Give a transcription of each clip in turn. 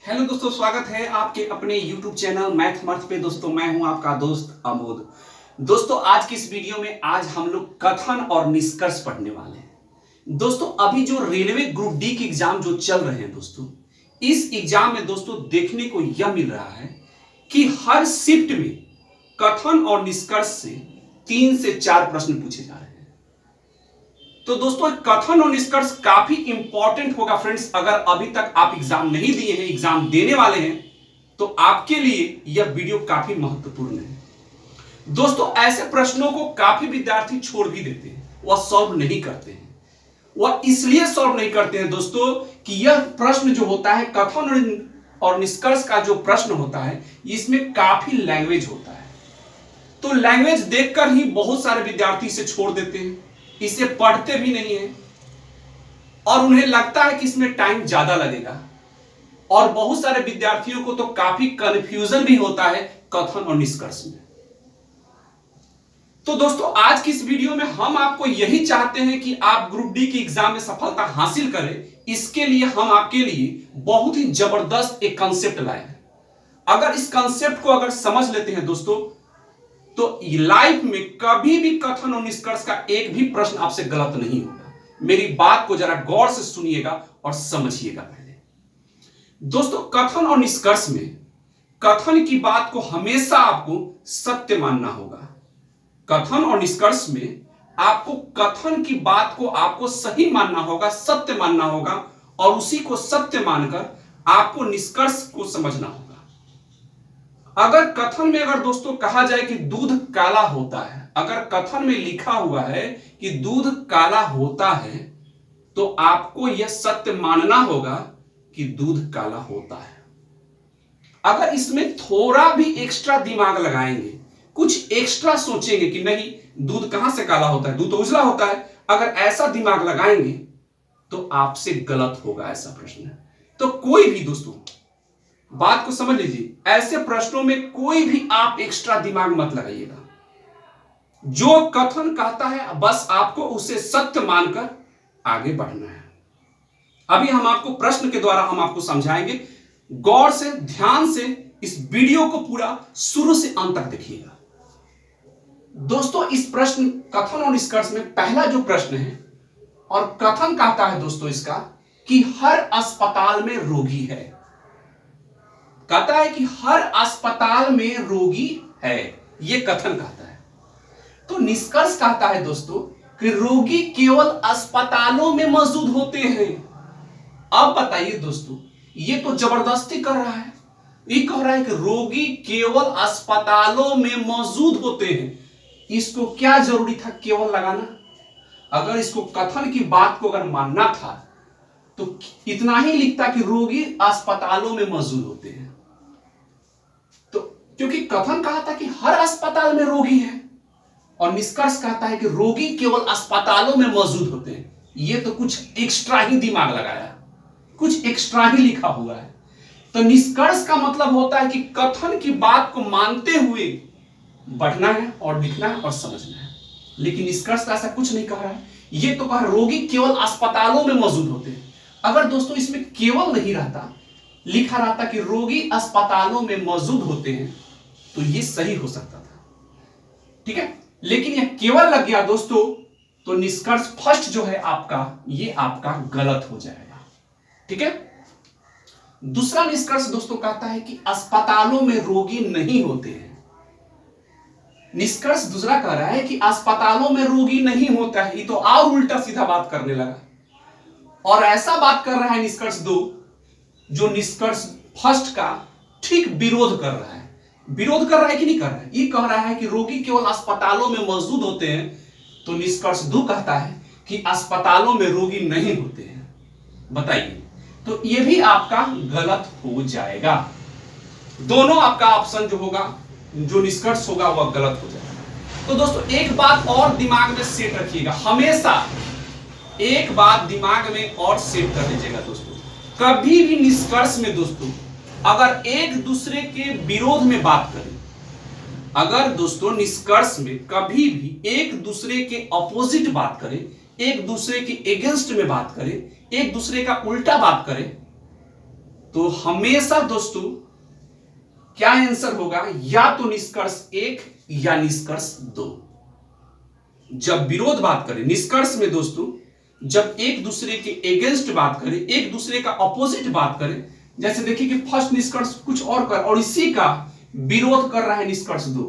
Hello दोस्तों, स्वागत है आपके अपने YouTube चैनल मैथ मर्थ पे। दोस्तों मैं हूं आपका दोस्त अमोद। दोस्तों आज की इस वीडियो में आज हम लोग कथन और निष्कर्ष पढ़ने वाले हैं। दोस्तों अभी जो रेलवे ग्रुप डी के एग्जाम जो चल रहे हैं दोस्तों, इस एग्जाम में दोस्तों देखने को यह मिल रहा है कि हर शिफ्ट में कथन और निष्कर्ष से 3 से 4 प्रश्न पूछे जा रहे हैं। तो दोस्तों कथन और निष्कर्ष काफी इंपॉर्टेंट होगा फ्रेंड्स। अगर अभी तक आप एग्जाम नहीं दिए हैं, एग्जाम देने वाले हैं, तो आपके लिए यह वीडियो काफी महत्वपूर्ण है। दोस्तों ऐसे प्रश्नों को काफी विद्यार्थी छोड़ भी देते हैं, वह सॉल्व नहीं करते हैं। वह इसलिए सॉल्व नहीं करते हैं दोस्तों कि यह प्रश्न जो होता है कथन और निष्कर्ष का जो प्रश्न होता है, इसमें काफी लैंग्वेज होता है। तो लैंग्वेज देखकर ही बहुत सारे विद्यार्थी इसे छोड़ देते हैं, इसे पढ़ते भी नहीं है और उन्हें लगता है कि इसमें टाइम ज्यादा लगेगा। और बहुत सारे विद्यार्थियों को तो काफी कंफ्यूजन भी होता है कथन और निष्कर्ष में। तो दोस्तों आज की इस वीडियो में हम आपको यही चाहते हैं कि आप ग्रुप डी की एग्जाम में सफलता हासिल करें। इसके लिए हम आपके लिए बहुत ही जबरदस्त एक कंसेप्ट लाए हैं। अगर इस कंसेप्ट को अगर समझ लेते हैं दोस्तों, तो लाइफ में कभी भी कथन और निष्कर्ष का एक भी प्रश्न आपसे गलत नहीं होगा। मेरी बात को जरा गौर से सुनिएगा और समझिएगा। पहले दोस्तों कथन और निष्कर्ष में कथन की बात को हमेशा आपको सत्य मानना होगा। कथन और निष्कर्ष में आपको कथन की बात को आपको सही मानना होगा, सत्य मानना होगा और उसी को सत्य मानकर आपको निष्कर्ष को समझना होगा। अगर कथन में अगर दोस्तों कहा जाए कि दूध काला होता है, अगर कथन में लिखा हुआ है कि दूध काला होता है, तो आपको यह सत्य मानना होगा कि दूध काला होता है। अगर इसमें थोड़ा भी एक्स्ट्रा दिमाग लगाएंगे, कुछ एक्स्ट्रा सोचेंगे कि नहीं दूध कहां से काला होता है, दूध तो उजला होता है, अगर ऐसा दिमाग लगाएंगे तो आपसे गलत होगा ऐसा प्रश्न। तो कोई भी दोस्तों बात को समझ लीजिए, ऐसे प्रश्नों में कोई भी आप एक्स्ट्रा दिमाग मत लगाइएगा। जो कथन कहता है बस आपको उसे सत्य मानकर आगे बढ़ना है। अभी हम आपको प्रश्न के द्वारा हम आपको समझाएंगे। गौर से ध्यान से इस वीडियो को पूरा शुरू से अंत तक देखिएगा। दोस्तों इस प्रश्न कथन और निष्कर्ष में पहला जो प्रश्न है, और कथन कहता है दोस्तों इसका कि हर अस्पताल में रोगी है। कहता है कि हर अस्पताल में रोगी है, यह कथन कहता है। तो निष्कर्ष कहता है दोस्तों कि रोगी केवल अस्पतालों में मौजूद होते हैं। अब बताइए दोस्तों, ये तो जबरदस्ती कर रहा है। ये कह रहा है कि रोगी केवल अस्पतालों में मौजूद होते हैं। इसको क्या जरूरी था केवल लगाना? अगर इसको कथन की बात को अगर मानना था तो इतना ही लिखता कि रोगी अस्पतालों में मौजूद होते हैं। तो क्योंकि कथन कहा था कि हर अस्पताल में रोगी है और निष्कर्ष कहता है कि रोगी केवल अस्पतालों में मौजूद होते हैं, ये तो कुछ एक्स्ट्रा ही दिमाग लगाया, कुछ एक्स्ट्रा ही लिखा हुआ है। तो निष्कर्ष का मतलब होता है कि कथन की बात को मानते हुए बढ़ना है और लिखना है और समझना है। लेकिन निष्कर्ष का ऐसा कुछ नहीं कह रहा है। ये तो कहा रोगी केवल अस्पतालों में मौजूद होते हैं। अगर दोस्तों इसमें केवल नहीं रहता, लिखा रहता कि रोगी अस्पतालों में मौजूद होते हैं, तो ये सही हो सकता था, ठीक है। लेकिन यह केवल लग गया दोस्तों, तो निष्कर्ष फर्स्ट जो है आपका, ये आपका गलत हो जाएगा, ठीक है। दूसरा निष्कर्ष दोस्तों कहता है कि अस्पतालों में रोगी नहीं होते हैं। निष्कर्ष दूसरा कह रहा है कि अस्पतालों में रोगी नहीं होता है। ये तो और उल्टा सीधा बात करने लगा और ऐसा बात कर रहा है निष्कर्ष दो, जो निष्कर्ष फर्स्ट का ठीक विरोध कर रहा है। विरोध कर रहा है कि नहीं कर रहा है? ये कह रहा है कि रोगी केवल अस्पतालों में मौजूद होते हैं, तो निष्कर्ष दो कहता है कि अस्पतालों में रोगी नहीं होते हैं। बताइए, तो ये भी आपका गलत हो जाएगा। दोनों आपका ऑप्शन जो होगा, जो निष्कर्ष होगा, वह गलत हो जाएगा। तो दोस्तों एक बात और दिमाग में सेट रखिएगा, हमेशा एक बात दिमाग में और सेट कर लीजिएगा दोस्तों। कभी भी निष्कर्ष में दोस्तों अगर एक दूसरे के विरोध में बात करें, अगर दोस्तों निष्कर्ष में कभी भी एक दूसरे के अपोजिट बात करें, एक दूसरे के अगेंस्ट में बात करें, एक दूसरे का उल्टा बात करें, तो हमेशा दोस्तों क्या आंसर होगा, या तो निष्कर्ष 1 या निष्कर्ष 2। जब विरोध बात करें निष्कर्ष में दोस्तों, जब एक दूसरे के अगेंस्ट बात करें, एक दूसरे का अपोजिट बात करें, जैसे देखिए कि फर्स्ट निष्कर्ष कुछ और कर और इसी का विरोध कर रहा है निष्कर्ष 2,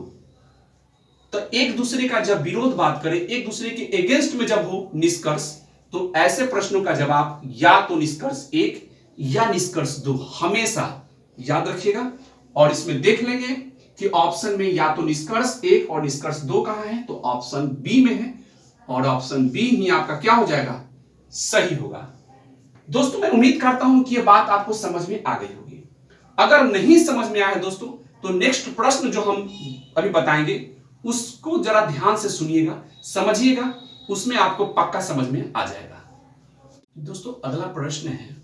तो एक दूसरे का जब विरोध बात करें, एक दूसरे के अगेंस्ट में जब हो निष्कर्ष, तो ऐसे प्रश्नों का जवाब या तो निष्कर्ष 1 या निष्कर्ष 2 हमेशा याद रखिएगा। और इसमें देख लेंगे कि ऑप्शन में या तो निष्कर्ष 1 और निष्कर्ष 2 कहां है, तो ऑप्शन बी में है, और ऑप्शन बी ही आपका क्या हो जाएगा, सही होगा। दोस्तों मैं उम्मीद करता हूं कि यह बात आपको समझ में आ गई होगी। अगर नहीं समझ में आया दोस्तों, तो नेक्स्ट प्रश्न जो हम अभी बताएंगे उसको जरा ध्यान से सुनिएगा, समझिएगा, उसमें आपको पक्का समझ में आ जाएगा। दोस्तों अगला प्रश्न है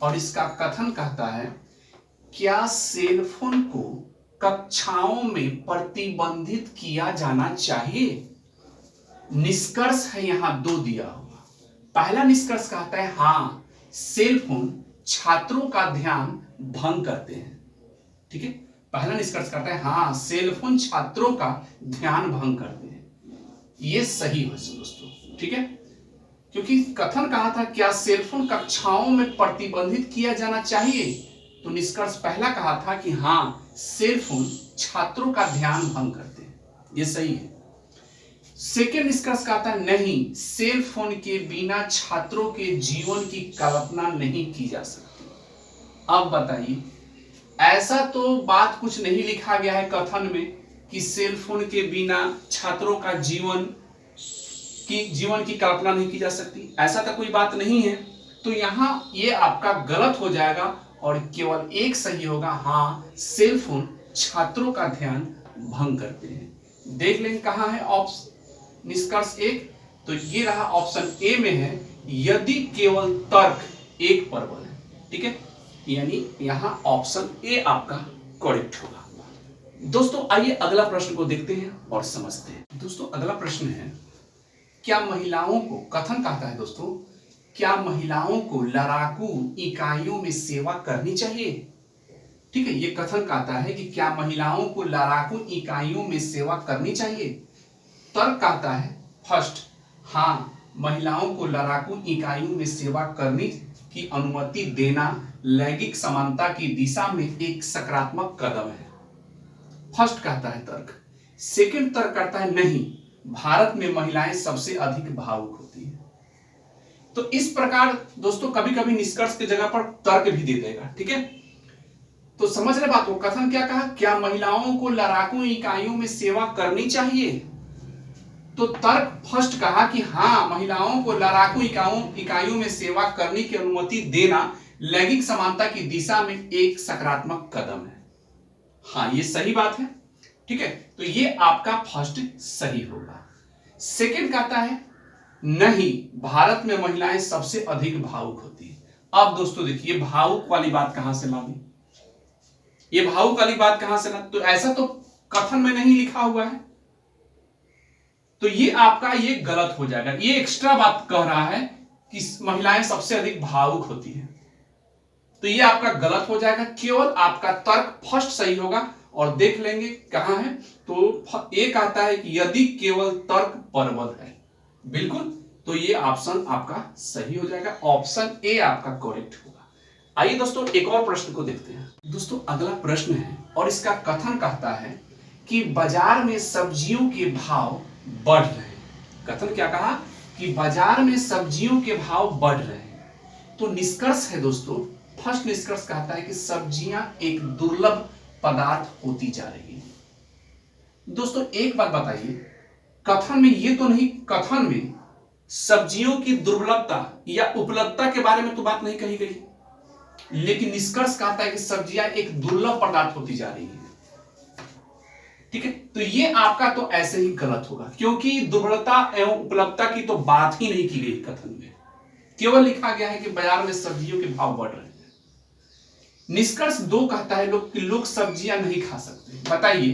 और इसका कथन कहता है, क्या सेलफोन को कक्षाओं में प्रतिबंधित किया जाना चाहिए? निष्कर्ष है यहां 2 दिया हुआ। पहला निष्कर्ष कहता है हां, सेलफोन छात्रों का ध्यान भंग करते हैं। ठीक है, पहला निष्कर्ष कहता है हां, सेलफोन छात्रों का ध्यान भंग करते हैं। यह सही है दोस्तों। ठीक है, क्योंकि कथन कहा था क्या सेलफोन कक्षाओं में प्रतिबंधित किया जाना चाहिए, तो निष्कर्ष पहला कहा था कि हां, सेलफोन छात्रों का ध्यान भंग करते हैं। यह सही है। सेकेंड निष्कर्ष कहता है नहीं, सेल फोन के बिना छात्रों के जीवन की कल्पना नहीं की जा सकती। अब बताइए, ऐसा तो बात कुछ नहीं लिखा गया है कथन में कि सेल फोन के बिना छात्रों का जीवन की कल्पना नहीं की जा सकती, ऐसा तो कोई बात नहीं है। तो यहां ये आपका गलत हो जाएगा और केवल एक सही होगा, हाँ, सेल फोन छात्रों का ध्यान भंग करते हैं। देख लेंगे कहां है ऑप्शन निष्कर्ष 1, तो ये रहा ऑप्शन ए में है, यदि केवल तर्क एक प्रबल है। ठीक है, यानी यहां ऑप्शन ए आपका करेक्ट होगा। दोस्तों आइए अगला प्रश्न को देखते हैं और समझते हैं। दोस्तों अगला प्रश्न है, क्या महिलाओं को, कथन कहता है दोस्तों, क्या महिलाओं को लड़ाकू इकाइयों में सेवा करनी चाहिए? ठीक है, ये कथन कहता है कि क्या महिलाओं को लड़ाकू इकाइयों में सेवा करनी चाहिए। तर्क कहता है फर्स्ट, हाँ, महिलाओं को लड़ाकू इकाइयों में सेवा करने की अनुमति देना लैंगिक समानता की दिशा में एक सकारात्मक कदम है। फर्स्ट कहता है तर्क। सेकंड तर्क कहता है नहीं, भारत में महिलाएं सबसे अधिक भावुक होती हैं। तो इस प्रकार दोस्तों कभी कभी निष्कर्ष की जगह पर तर्क भी दे देगा। ठीक है, तो समझ रहे बात को। कथन क्या कहा, क्या महिलाओं को लड़ाकू इकाइयों में सेवा करनी चाहिए, तो तर्क फर्स्ट कहा कि हाँ, महिलाओं को लड़ाकू इकाइयों में सेवा करने की अनुमति देना लैंगिक समानता की दिशा में एक सकारात्मक कदम है। हाँ, ये सही बात है। ठीक है, तो ये आपका फर्स्ट सही होगा। सेकंड कहता है नहीं, भारत में महिलाएं सबसे अधिक भावुक होती है। अब दोस्तों देखिए, भावुक वाली बात कहां से ला दी, ये भावुक वाली बात कहां से ला, तो ऐसा तो कथन में नहीं लिखा हुआ है, तो ये आपका ये गलत हो जाएगा। ये एक्स्ट्रा बात कह रहा है कि महिलाएं सबसे अधिक भावुक होती हैं, तो ये आपका गलत हो जाएगा। केवल आपका तर्क फर्स्ट सही होगा। और देख लेंगे कहां है, तो ये कहता है कि यदि केवल तर्क प्रबल है, बिल्कुल, तो ये ऑप्शन आपका सही हो जाएगा। ऑप्शन ए आपका करेक्ट होगा। आइए दोस्तों एक और प्रश्न को देखते हैं। दोस्तों अगला प्रश्न है और इसका कथन कहता है कि बाजार में सब्जियों के भाव बढ़ रहे हैं। कथन क्या कहा कि बाजार में सब्जियों के भाव बढ़ रहे हैं। तो निष्कर्ष है दोस्तों, फर्स्ट निष्कर्ष कहता है कि सब्जियां एक दुर्लभ पदार्थ होती जा रही है। दोस्तों एक बात बताइए, कथन में ये तो नहीं, कथन में सब्जियों की दुर्लभता या उपलब्धता के बारे में तो बात नहीं कही गई, लेकिन निष्कर्ष कहता है कि सब्जियां एक दुर्लभ पदार्थ होती जा रही है। ठीक है, तो ये आपका तो ऐसे ही गलत होगा, क्योंकि दुर्लभता एवं उपलब्धता की तो बात ही नहीं की गई कथन में, केवल लिखा गया है कि बाजार में सब्जियों के भाव बढ़ रहे हैं। निष्कर्ष 2 कहता है लोग सब्जियां नहीं खा सकते। बताइए,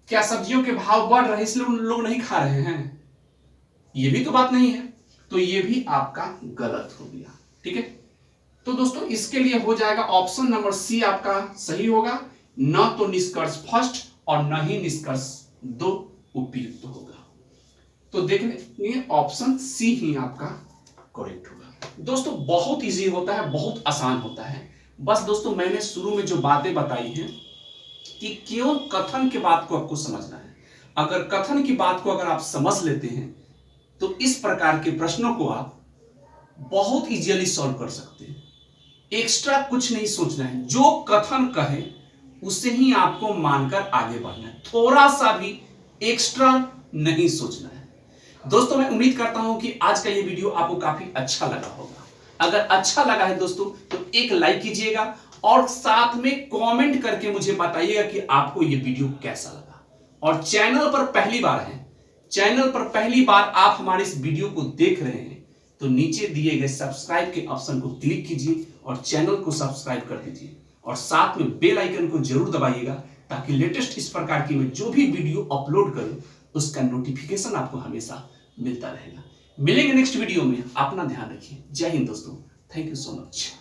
क्या सब्जियों के भाव बढ़ रहे हैं इसलिए लोग नहीं खा रहे हैं? ये भी तो बात नहीं है, तो ये भी आपका गलत हो गया। ठीक है, तो दोस्तों इसके लिए हो जाएगा ऑप्शन नंबर सी आपका सही होगा, न तो निष्कर्ष फर्स्ट और न ही निष्कर्ष 2 उपयुक्त होगा। तो देख लेंगे ऑप्शन सी ही आपका करेक्ट होगा। दोस्तों बहुत इजी होता है, बहुत आसान होता है। बस दोस्तों मैंने शुरू में जो बातें बताई हैं कि केवल कथन के बात को आपको समझना है। अगर कथन की बात को अगर आप समझ लेते हैं तो इस प्रकार के प्रश्नों को आप बहुत इजीली सॉल्व कर सकते हैं। एक्स्ट्रा कुछ नहीं सोचना है, जो कथन कहे उसे ही आपको मानकर आगे बढ़ना है, थोड़ा सा भी एक्स्ट्रा नहीं सोचना है। दोस्तों मैं उम्मीद करता हूं कि आज का ये वीडियो आपको काफी अच्छा लगा होगा। अगर अच्छा लगा है दोस्तों तो एक लाइक कीजिएगा और साथ में कमेंट करके मुझे बताइएगा कि आपको ये वीडियो कैसा लगा। और चैनल पर पहली बार आप हमारे इस वीडियो को देख रहे हैं तो नीचे दिए गए सब्सक्राइब के ऑप्शन को क्लिक कीजिए और चैनल को सब्सक्राइब कर दीजिए और साथ में बेल आइकन को जरूर दबाइएगा ताकि लेटेस्ट इस प्रकार की मैं जो भी वीडियो अपलोड करूं उसका नोटिफिकेशन आपको हमेशा मिलता रहेगा। मिलेंगे नेक्स्ट वीडियो में, अपना ध्यान रखिए। जय हिंद दोस्तों, थैंक यू सो मच।